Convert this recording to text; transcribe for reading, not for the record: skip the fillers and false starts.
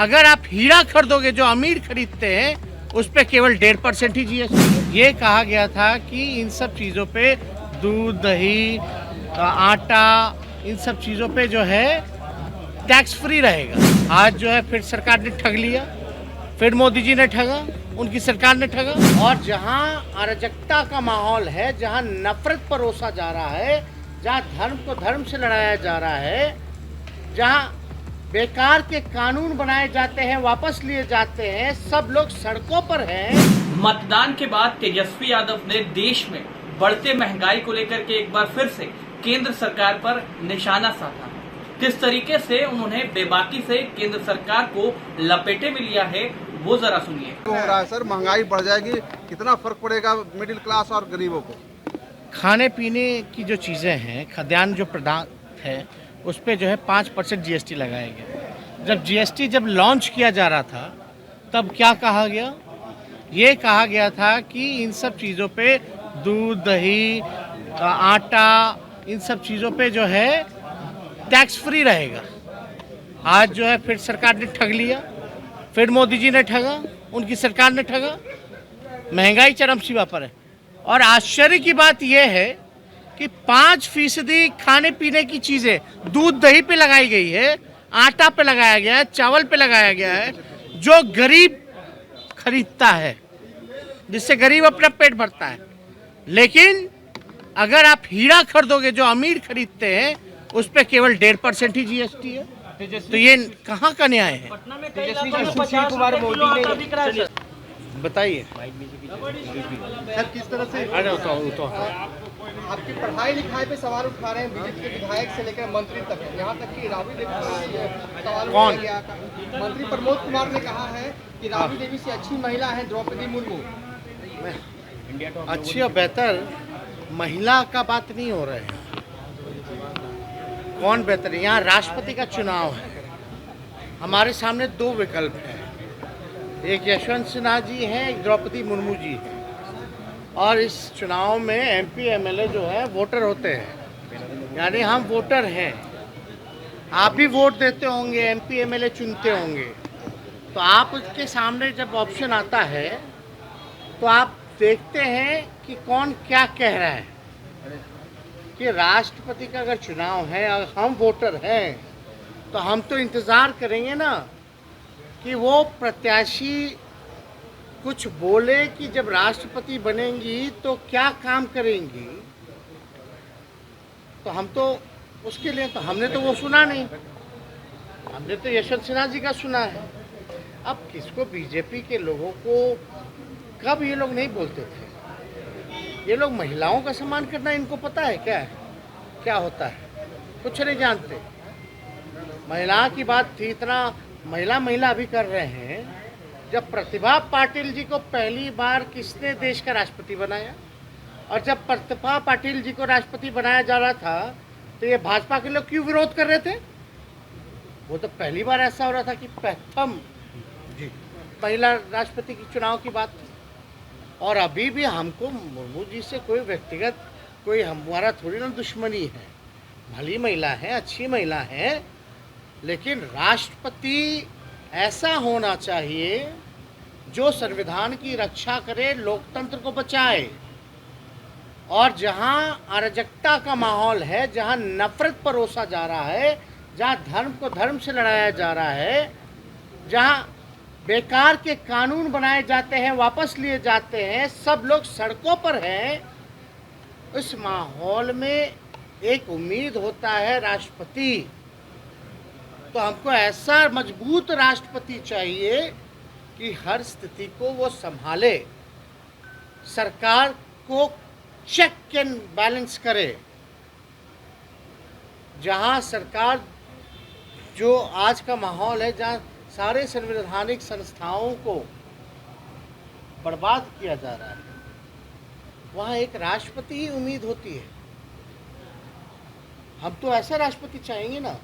अगर आप हीरा खरीदोगे जो अमीर खरीदते हैं उस पे केवल 1.5% ही जीएसटी। ये कहा गया था कि इन सब चीज़ों पे दूध, दही, आटा, इन सब चीज़ों पे जो है टैक्स फ्री रहेगा। आज जो है फिर सरकार ने ठग लिया, फिर मोदी जी ने ठगा, उनकी सरकार ने ठगा। और जहां अराजकता का माहौल है, जहां नफरत परोसा जा रहा है, जहां धर्म को धर्म से लड़ाया जा रहा है, जहां बेकार के कानून बनाए जाते हैं, वापस लिए जाते हैं, सब लोग सड़कों पर हैं। मतदान के बाद तेजस्वी यादव ने देश में बढ़ते महंगाई को लेकर के एक बार फिर से केंद्र सरकार पर निशाना साधा। किस तरीके से उन्होंने बेबाकी से केंद्र सरकार को लपेटे में लिया है वो जरा सुनिए। हो रहा है सर, महंगाई बढ़ जाएगी, कितना फर्क पड़ेगा मिडिल क्लास और गरीबों को। खाने पीने की जो चीज़ें हैं, खाद्यान्न जो पदार्थ है, उस पे जो है 5% जीएसटी लगाया गया। जब जीएसटी लॉन्च किया जा रहा था तब क्या कहा गया? ये कहा गया था कि इन सब चीज़ों पे दूध, दही, आटा, इन सब चीज़ों पे जो है टैक्स फ्री रहेगा। आज जो है फिर सरकार ने ठग लिया, फिर मोदी जी ने ठगा, उनकी सरकार ने ठगा। महंगाई चरम सीमा पर है। और आश्चर्य की बात यह है कि 5% खाने पीने की चीज़ें दूध दही पे लगाई गई है, आटा पे लगाया गया है, चावल पे लगाया गया है, जो गरीब खरीदता है, जिससे गरीब अपना पेट भरता है। लेकिन अगर आप हीरा खरीदोगे जो अमीर खरीदते हैं उस पे केवल 1.5% ही जीएसटी है। तो ये कहाँ का न्याय है? बताइए सर किस तरह से आपकी पढ़ाई लिखाई पे सवाल उठा रहे हैं बीजेपी के विधायक से लेकर मंत्री तक, यहाँ तक कि राबड़ी देवी से सवाल उठाया गया। मंत्री प्रमोद कुमार ने कहा है कि राबड़ी देवी से अच्छी महिला है द्रौपदी मुर्मू। अच्छी और बेहतर महिला का बात नहीं हो रहा है। कौन बेहतर है? यहाँ राष्ट्रपति का चुनाव है, हमारे सामने 2 विकल्प हैं, एक यशवंत सिन्हा जी हैं, एक द्रौपदी मुर्मू जी हैं। और इस चुनाव में एमपी एमएलए जो है वोटर होते हैं, यानी हम वोटर हैं। आप भी वोट देते होंगे, एमपी एमएलए चुनते होंगे, तो आप उसके सामने जब ऑप्शन आता है तो आप देखते हैं कि कौन क्या कह रहा है। कि राष्ट्रपति का अगर चुनाव है और हम वोटर हैं तो हम तो इंतज़ार करेंगे ना कि वो प्रत्याशी कुछ बोले कि जब राष्ट्रपति बनेंगी तो क्या काम करेंगी। तो हम तो उसके लिए, तो हमने तो वो सुना नहीं, हमने तो यशवंत सिन्हा जी का सुना है। अब किसको, बीजेपी के लोगों को कब ये लोग नहीं बोलते थे? ये लोग महिलाओं का सम्मान करना इनको पता है क्या होता है? कुछ नहीं जानते। महिला की बात थी, इतना महिला अभी कर रहे हैं। जब प्रतिभा पाटिल जी को पहली बार किसने देश का राष्ट्रपति बनाया, और जब प्रतिभा पाटिल जी को राष्ट्रपति बनाया जा रहा था तो ये भाजपा के लोग क्यों विरोध कर रहे थे? वो तो पहली बार ऐसा हो रहा था कि प्रथम महिला राष्ट्रपति की चुनाव की बात थी। और अभी भी हमको मुर्मू जी से कोई व्यक्तिगत हमारा थोड़ी ना दुश्मनी है। भली महिला है, अच्छी महिला है, लेकिन राष्ट्रपति ऐसा होना चाहिए जो संविधान की रक्षा करे, लोकतंत्र को बचाए। और जहां अराजकता का माहौल है, जहां नफरत परोसा जा रहा है, जहां धर्म को धर्म से लड़ाया जा रहा है, जहां बेकार के कानून बनाए जाते हैं, वापस लिए जाते हैं, सब लोग सड़कों पर हैं, उस माहौल में एक उम्मीद होता है राष्ट्रपति। तो हमको ऐसा मजबूत राष्ट्रपति चाहिए कि हर स्थिति को वो संभाले, सरकार को चेक एंड बैलेंस करे। जहां सरकार, जो आज का माहौल है, जहां सारे संवैधानिक संस्थाओं को बर्बाद किया जा रहा है, वहाँ एक राष्ट्रपति ही उम्मीद होती है। हम तो ऐसा राष्ट्रपति चाहेंगे ना